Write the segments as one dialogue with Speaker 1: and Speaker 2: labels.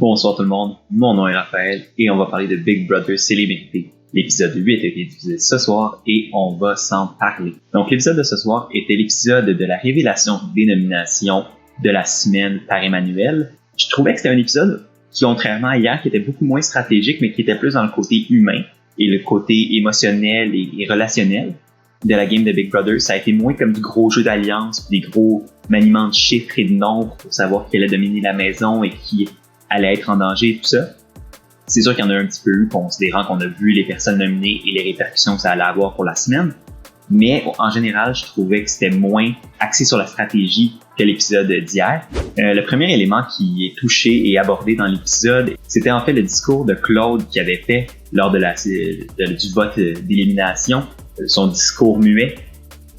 Speaker 1: Bonsoir tout le monde, mon nom est Raphaël et on va parler de Big Brother Célébrité. L'épisode 8 a été diffusé ce soir et on va s'en parler. Donc l'épisode de ce soir était l'épisode de la révélation des nominations de la semaine par Emmanuel. Je trouvais que c'était un épisode qui, contrairement à hier, qui était beaucoup moins stratégique mais qui était plus dans le côté humain et le côté émotionnel et relationnel de la game de Big Brother. Ça a été moins comme du gros jeu d'alliance, des gros maniements de chiffres et de nombres pour savoir qui allait dominer la maison et qui allait être en danger et tout ça. C'est sûr qu'il y en a un petit peu eu, considérant qu'on a vu les personnes nominées et les répercussions que ça allait avoir pour la semaine. Mais en général, je trouvais que c'était moins axé sur la stratégie que l'épisode d'hier. Le premier élément qui est touché et abordé dans l'épisode, c'était en fait le discours de Claude qu'il avait fait lors du vote d'élimination, son discours muet,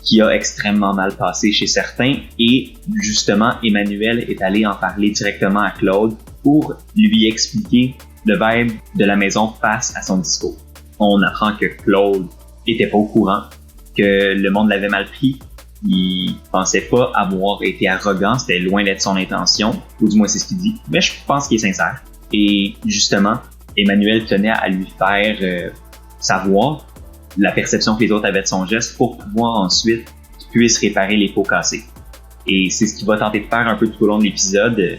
Speaker 1: qui a extrêmement mal passé chez certains. Et justement, Emmanuel est allé en parler directement à Claude pour lui expliquer le vibe de la maison face à son discours. On apprend que Claude était pas au courant, que le monde l'avait mal pris. Il pensait pas avoir été arrogant, c'était loin d'être son intention, ou du moins c'est ce qu'il dit, mais je pense qu'il est sincère. Et justement, Emmanuel tenait à lui faire savoir la perception que les autres avaient de son geste pour pouvoir ensuite qu'il puisse réparer les pots cassés. Et c'est ce qu'il va tenter de faire un peu tout au long de l'épisode.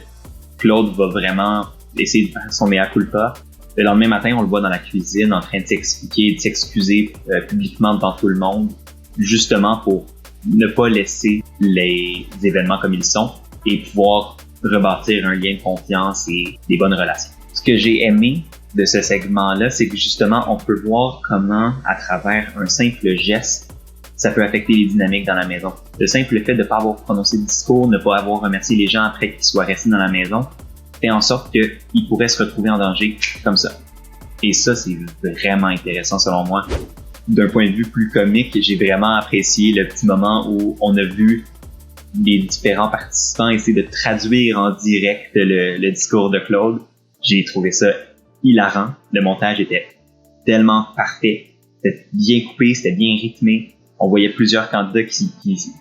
Speaker 1: Claude va vraiment essayer de faire son mea culpa. Le lendemain matin, on le voit dans la cuisine en train de s'expliquer, de s'excuser publiquement devant tout le monde, justement pour ne pas laisser les événements comme ils sont et pouvoir rebâtir un lien de confiance et des bonnes relations. Ce que j'ai aimé de ce segment-là, c'est que justement, on peut voir comment, à travers un simple geste, ça peut affecter les dynamiques dans la maison. Le simple fait de ne pas avoir prononcé de discours, ne pas avoir remercié les gens après qu'ils soient restés dans la maison, fait en sorte qu'ils pourraient se retrouver en danger comme ça. Et ça, c'est vraiment intéressant selon moi. D'un point de vue plus comique, j'ai vraiment apprécié le petit moment où on a vu les différents participants essayer de traduire en direct le discours de Claude. J'ai trouvé ça hilarant. Le montage était tellement parfait. C'était bien coupé, c'était bien rythmé. On voyait plusieurs candidats qui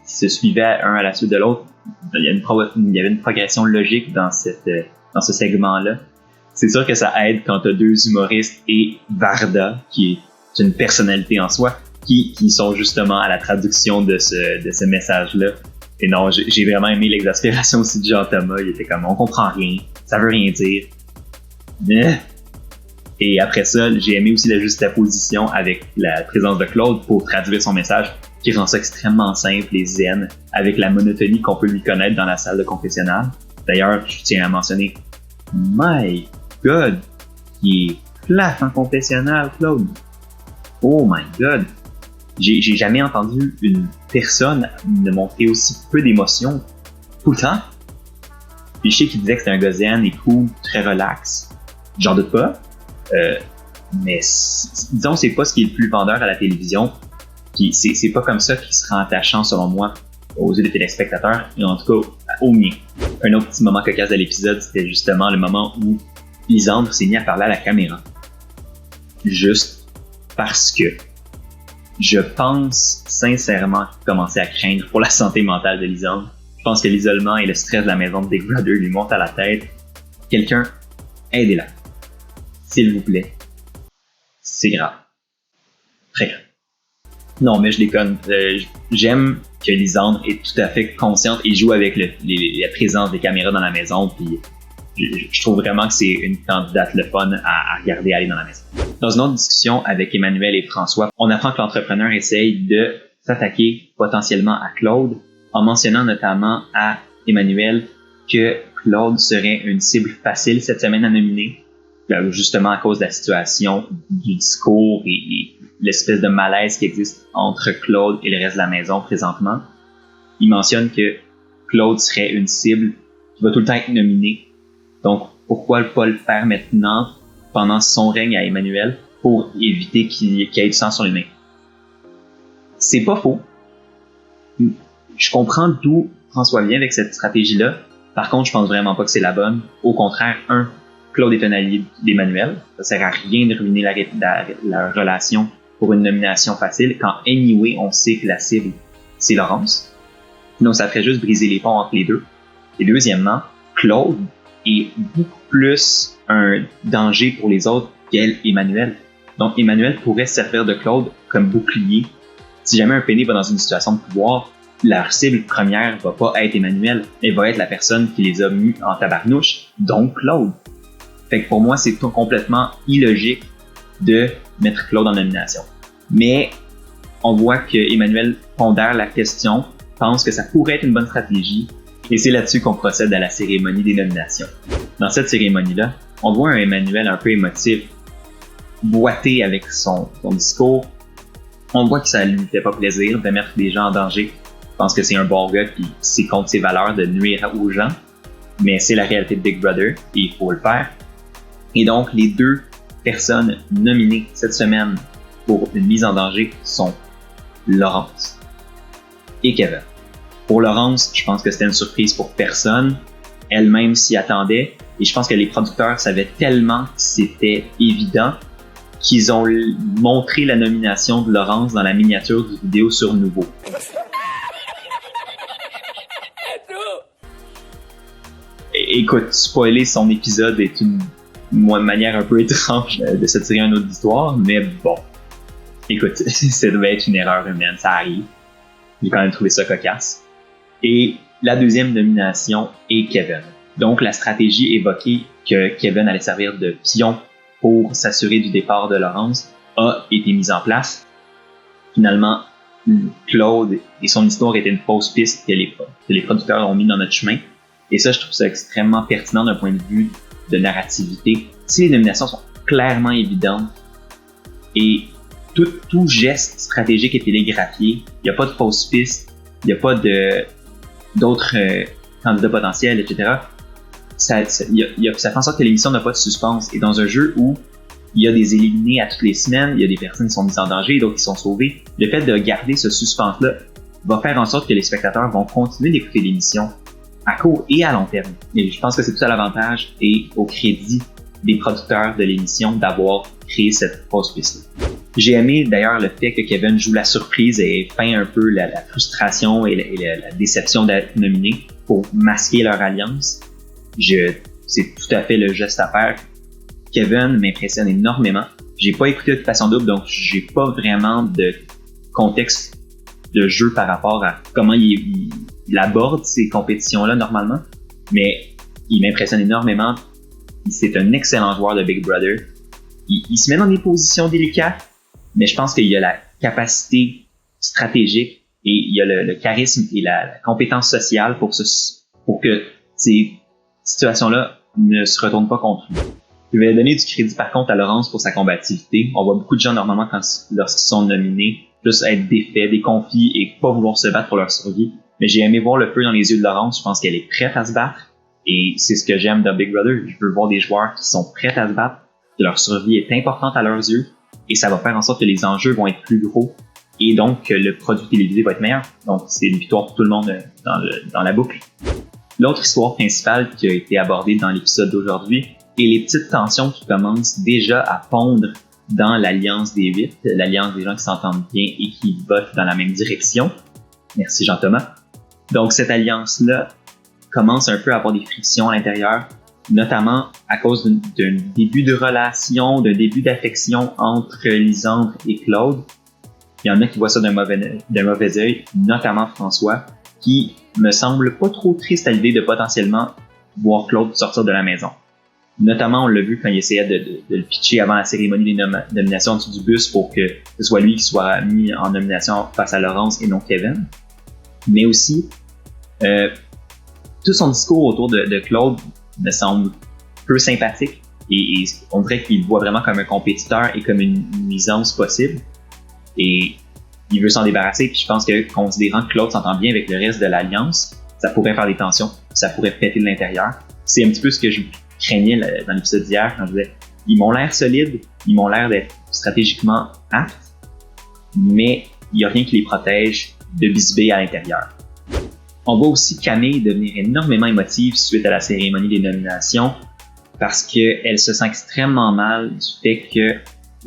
Speaker 1: se suivaient un à la suite de l'autre. Il y avait une progression logique dans ce segment-là. C'est sûr que ça aide quand t'as deux humoristes et Varda, qui est une personnalité en soi, qui sont justement à la traduction de ce message-là. Et non, j'ai vraiment aimé l'exaspération aussi de Jean-Thomas. Il était comme, on comprend rien, ça veut rien dire. Et après ça, j'ai aimé aussi la juxtaposition avec la présence de Claude pour traduire son message, qui rend ça extrêmement simple et zen, avec la monotonie qu'on peut lui connaître dans la salle de confessionnal. D'ailleurs, je tiens à mentionner, my God, qui est plate en confessionnal, Claude. Oh my God. J'ai jamais entendu une personne ne montrer aussi peu d'émotions tout le temps. Puis je sais qu'il disait que c'était un gars zen et cool, très relax. J'en doute pas. Mais disons, c'est pas ce qui est le plus vendeur à la télévision. Puis c'est pas comme ça qu'il sera attachant, selon moi, aux yeux des téléspectateurs, et en tout cas au mien. Un autre petit moment cocasse de l'épisode, c'était justement le moment où Lisandre s'est mis à parler à la caméra. Juste parce que je pense sincèrement commencer à craindre pour la santé mentale de Lisandre. Je pense que l'isolement et le stress de la maison de Big Brother lui montent à la tête. Quelqu'un, aidez-la. S'il vous plaît. C'est grave. Très grave. Non, mais je déconne. J'aime que Lisandre est tout à fait consciente et joue avec la présence des caméras dans la maison. Puis je trouve vraiment que c'est une candidate le fun à regarder aller dans la maison. Dans une autre discussion avec Emmanuel et François, on apprend que l'entrepreneur essaye de s'attaquer potentiellement à Claude en mentionnant notamment à Emmanuel que Claude serait une cible facile cette semaine à nominer, justement à cause de la situation, du discours et l'espèce de malaise qui existe entre Claude et le reste de la maison présentement. Il mentionne que Claude serait une cible qui va tout le temps être nominée. Donc, pourquoi pas le faire maintenant, pendant son règne à Emmanuel, pour éviter qu'il y ait du sang sur les mains? C'est pas faux. Je comprends d'où François vient avec cette stratégie-là. Par contre, je pense vraiment pas que c'est la bonne. Au contraire, Claude est un allié d'Emmanuel. Ça sert à rien de ruiner la relation pour une nomination facile, quand anyway, on sait que la cible, c'est Laurence. Donc, ça ferait juste briser les ponts entre les deux. Et deuxièmement, Claude est beaucoup plus un danger pour les autres qu'Emmanuel. Donc Emmanuel pourrait servir de Claude comme bouclier. Si jamais un PD va dans une situation de pouvoir, leur cible première va pas être Emmanuel, elle va être la personne qui les a mis en tabarnouche, donc Claude. Fait que pour moi, c'est complètement illogique de mettre Claude en nomination. Mais on voit que Emmanuel pondère la question, pense que ça pourrait être une bonne stratégie, et c'est là-dessus qu'on procède à la cérémonie des nominations. Dans cette cérémonie-là, on voit un Emmanuel un peu émotif, boité avec son discours. On voit que ça lui fait pas plaisir de mettre des gens en danger. Je pense que c'est un bon gars qui c'est contre ses valeurs de nuire aux gens, mais c'est la réalité de Big Brother et il faut le faire. Et donc, les deux personnes nominées cette semaine pour une mise en danger sont Laurence et Kevin. Pour Laurence, je pense que c'était une surprise pour personne. Elle-même s'y attendait et je pense que les producteurs savaient tellement que c'était évident qu'ils ont montré la nomination de Laurence dans la miniature du vidéo sur Nouveau. Écoute, spoiler son épisode est une manière un peu étrange de se tirer une autre histoire, mais bon. Écoute, ça devait être une erreur humaine, ça arrive. J'ai quand même trouvé ça cocasse. Et la deuxième nomination est Kevin. Donc la stratégie évoquée que Kevin allait servir de pion pour s'assurer du départ de Laurence a été mise en place. Finalement, Claude et son histoire était une fausse piste que les producteurs ont mis dans notre chemin. Et ça, je trouve ça extrêmement pertinent d'un point de vue de narrativité. Si les nominations sont clairement évidentes et tout geste stratégique est télégraphié, il n'y a pas de fausse piste, il n'y a pas d'autres candidats potentiels, etc. Ça fait en sorte que l'émission n'a pas de suspense. Et dans un jeu où il y a des éliminés à toutes les semaines, il y a des personnes qui sont mises en danger, d'autres qui sont sauvées, le fait de garder ce suspense-là va faire en sorte que les spectateurs vont continuer d'écouter l'émission à court et à long terme. Et je pense que c'est tout à l'avantage et au crédit des producteurs de l'émission d'avoir créé cette fausse piste. J'ai aimé d'ailleurs le fait que Kevin joue la surprise et peint un peu la frustration et la déception d'être nominé pour masquer leur alliance. C'est tout à fait le geste à faire. Kevin m'impressionne énormément. J'ai pas écouté Occupation Double, donc j'ai pas vraiment de contexte de jeu par rapport à comment il aborde ces compétitions-là normalement, mais il m'impressionne énormément. C'est un excellent joueur de Big Brother. Il se met dans des positions délicates, mais je pense qu'il y a la capacité stratégique et il y a le charisme et la compétence sociale pour que ces situations-là ne se retournent pas contre lui. Je vais donner du crédit par contre à Laurence pour sa combativité. On voit beaucoup de gens normalement lorsqu'ils sont nominés juste être défaits, déconfits et pas vouloir se battre pour leur survie. Mais j'ai aimé voir le feu dans les yeux de Laurence. Je pense qu'elle est prête à se battre et c'est ce que j'aime dans Big Brother. Je veux voir des joueurs qui sont prêts à se battre, que leur survie est importante à leurs yeux et ça va faire en sorte que les enjeux vont être plus gros et donc que le produit télévisé va être meilleur. Donc c'est une victoire pour tout le monde dans la boucle. L'autre histoire principale qui a été abordée dans l'épisode d'aujourd'hui est les petites tensions qui commencent déjà à pondre dans l'Alliance des 8, l'Alliance des gens qui s'entendent bien et qui votent dans la même direction. Merci Jean-Thomas. Donc cette alliance-là commence un peu à avoir des frictions à l'intérieur, notamment à cause d'un début de relation, d'un début d'affection entre Lisandre et Claude. Il y en a qui voient ça d'un mauvais œil, notamment François, qui me semble pas trop triste à l'idée de potentiellement voir Claude sortir de la maison. Notamment, on l'a vu quand il essayait de le pitcher avant la cérémonie des nominations en dessous du bus pour que ce soit lui qui soit mis en nomination face à Laurence et non Kevin. Mais aussi, tout son discours autour de Claude me semble peu sympathique et on dirait qu'il le voit vraiment comme un compétiteur et comme une nuisance possible. Et il veut s'en débarrasser, puis je pense que considérant que Claude s'entend bien avec le reste de l'Alliance, ça pourrait faire des tensions, ça pourrait péter de l'intérieur. C'est un petit peu ce que je craignais dans l'épisode d'hier quand je disais ils m'ont l'air solides, ils m'ont l'air d'être stratégiquement aptes, mais il n'y a rien qui les protège de bisber à l'intérieur. On voit aussi Camille devenir énormément émotive suite à la cérémonie des nominations parce qu'elle se sent extrêmement mal du fait que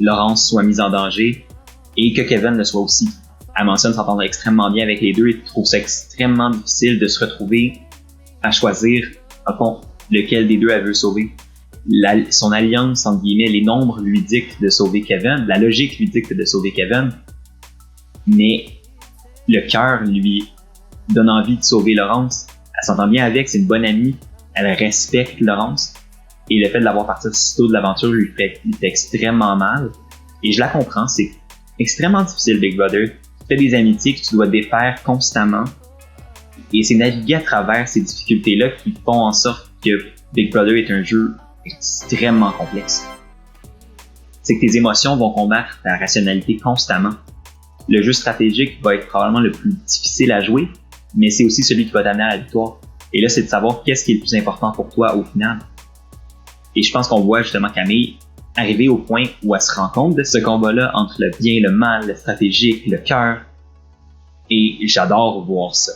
Speaker 1: Laurence soit mise en danger et que Kevin le soit aussi. Elle mentionne s'entendre extrêmement bien avec les deux et trouve ça extrêmement difficile de se retrouver à choisir, au fond, lequel des deux elle veut sauver. son alliance, entre guillemets, les nombres lui dictent de sauver Kevin, la logique lui dicte de sauver Kevin, mais le cœur lui donne envie de sauver Laurence. Elle s'entend bien avec, c'est une bonne amie, elle respecte Laurence, et le fait de l'avoir parti si tôt de l'aventure lui fait extrêmement mal, et je la comprends, c'est extrêmement difficile, Big Brother. Tu fais des amitiés que tu dois défaire constamment, et c'est naviguer à travers ces difficultés-là qui font en sorte que Big Brother est un jeu extrêmement complexe. C'est que tes émotions vont combattre ta rationalité constamment. Le jeu stratégique va être probablement le plus difficile à jouer, mais c'est aussi celui qui va t'amener à la victoire. Et là, c'est de savoir qu'est-ce qui est le plus important pour toi au final. Et je pense qu'on voit justement Camille arriver au point où elle se rend compte de ce combat-là entre le bien et le mal, le stratégique, le cœur. Et j'adore voir ça.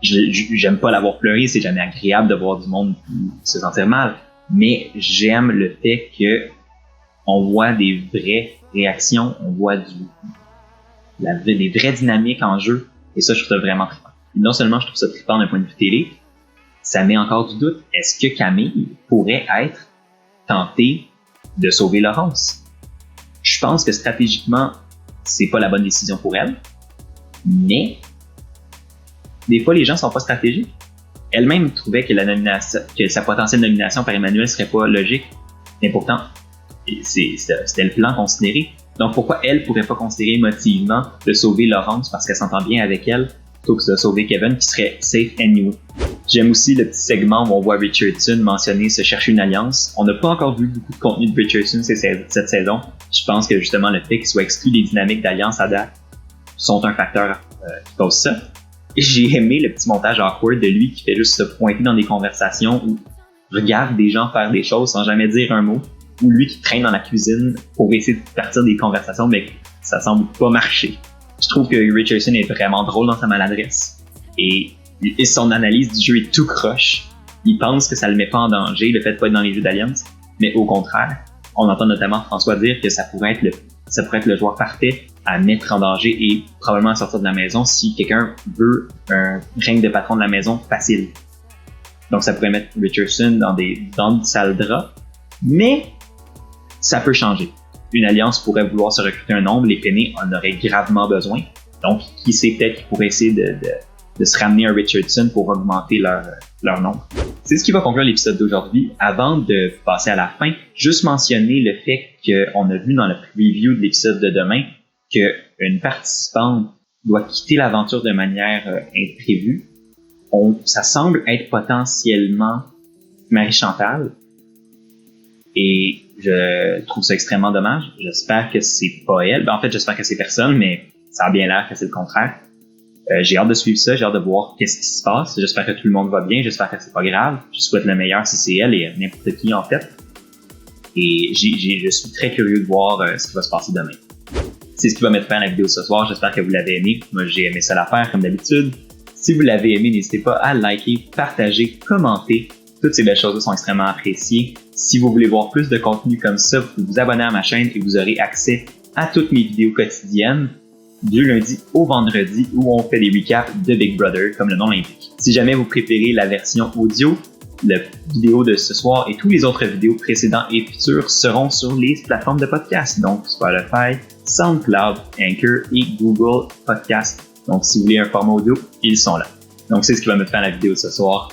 Speaker 1: J'aime pas l'avoir pleuré, c'est jamais agréable de voir du monde se sentir mal, mais j'aime le fait que on voit des vraies réactions, on voit des vraies dynamiques en jeu, et ça, je trouve ça vraiment trippant. Non seulement je trouve ça trippant d'un point de vue télé, ça met encore du doute. Est-ce que Camille pourrait être tentée de sauver Laurence? Je pense que stratégiquement, c'est pas la bonne décision pour elle, mais des fois, les gens sont pas stratégiques. Elle-même trouvait que sa potentielle nomination par Emmanuel serait pas logique, mais pourtant, c'était le plan considéré. Donc pourquoi elle pourrait pas considérer émotivement de sauver Laurence parce qu'elle s'entend bien avec elle, plutôt que de sauver Kevin qui serait safe anyway. J'aime aussi le petit segment où on voit Richardson mentionner se chercher une alliance. On n'a pas encore vu beaucoup de contenu de Richardson cette saison. Je pense que justement le fait qu'il soit exclu des dynamiques d'alliance à date sont un facteur qui cause ça. J'ai aimé le petit montage awkward de lui qui fait juste se pointer dans des conversations où regarde des gens faire des choses sans jamais dire un mot, ou lui qui traîne dans la cuisine pour essayer de partir des conversations, mais ça semble pas marcher. Je trouve que Richardson est vraiment drôle dans sa maladresse, et son analyse du jeu est tout croche. Il pense que ça le met pas en danger, le fait de pas être dans les jeux d'alliance, mais au contraire, on entend notamment François dire que ça pourrait être le joueur parfait à mettre en danger et probablement à sortir de la maison si quelqu'un veut un règne de patron de la maison facile. Donc ça pourrait mettre Richardson dans de sales draps, mais ça peut changer. Une alliance pourrait vouloir se recruter un nombre, les Penney en auraient gravement besoin. Donc qui sait, peut-être qu'ils pourraient essayer de se ramener à Richardson pour augmenter leur nombre. C'est ce qui va conclure l'épisode d'aujourd'hui. Avant de passer à la fin, juste mentionner le fait qu'on a vu dans le preview de l'épisode de demain qu'une participante doit quitter l'aventure de manière imprévue. Ça semble être potentiellement Marie-Chantal. Et je trouve ça extrêmement dommage. J'espère que c'est pas elle. En fait, j'espère que c'est personne, mais ça a bien l'air que c'est le contraire. J'ai hâte de suivre ça, j'ai hâte de voir qu'est-ce qui se passe. J'espère que tout le monde va bien, j'espère que c'est pas grave. Je souhaite le meilleur si c'est elle et n'importe qui en fait. Et je suis très curieux de voir ce qui va se passer demain. C'est ce qui va mettre fin à la vidéo ce soir. J'espère que vous l'avez aimé. Moi, j'ai aimé ça la faire comme d'habitude. Si vous l'avez aimé, n'hésitez pas à liker, partager, commenter. Toutes ces belles choses sont extrêmement appréciées. Si vous voulez voir plus de contenu comme ça, vous pouvez vous abonner à ma chaîne et vous aurez accès à toutes mes vidéos quotidiennes du lundi au vendredi où on fait des recaps de Big Brother, comme le nom l'indique. Si jamais vous préférez la version audio, la vidéo de ce soir et toutes les autres vidéos précédentes et futures seront sur les plateformes de podcast, donc Spotify, SoundCloud, Anchor et Google Podcast. Donc si vous voulez un format audio, ils sont là. Donc c'est ce qui va me faire la vidéo de ce soir.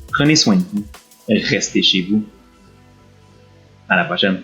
Speaker 1: Prenez soin de vous, restez chez vous. À la prochaine.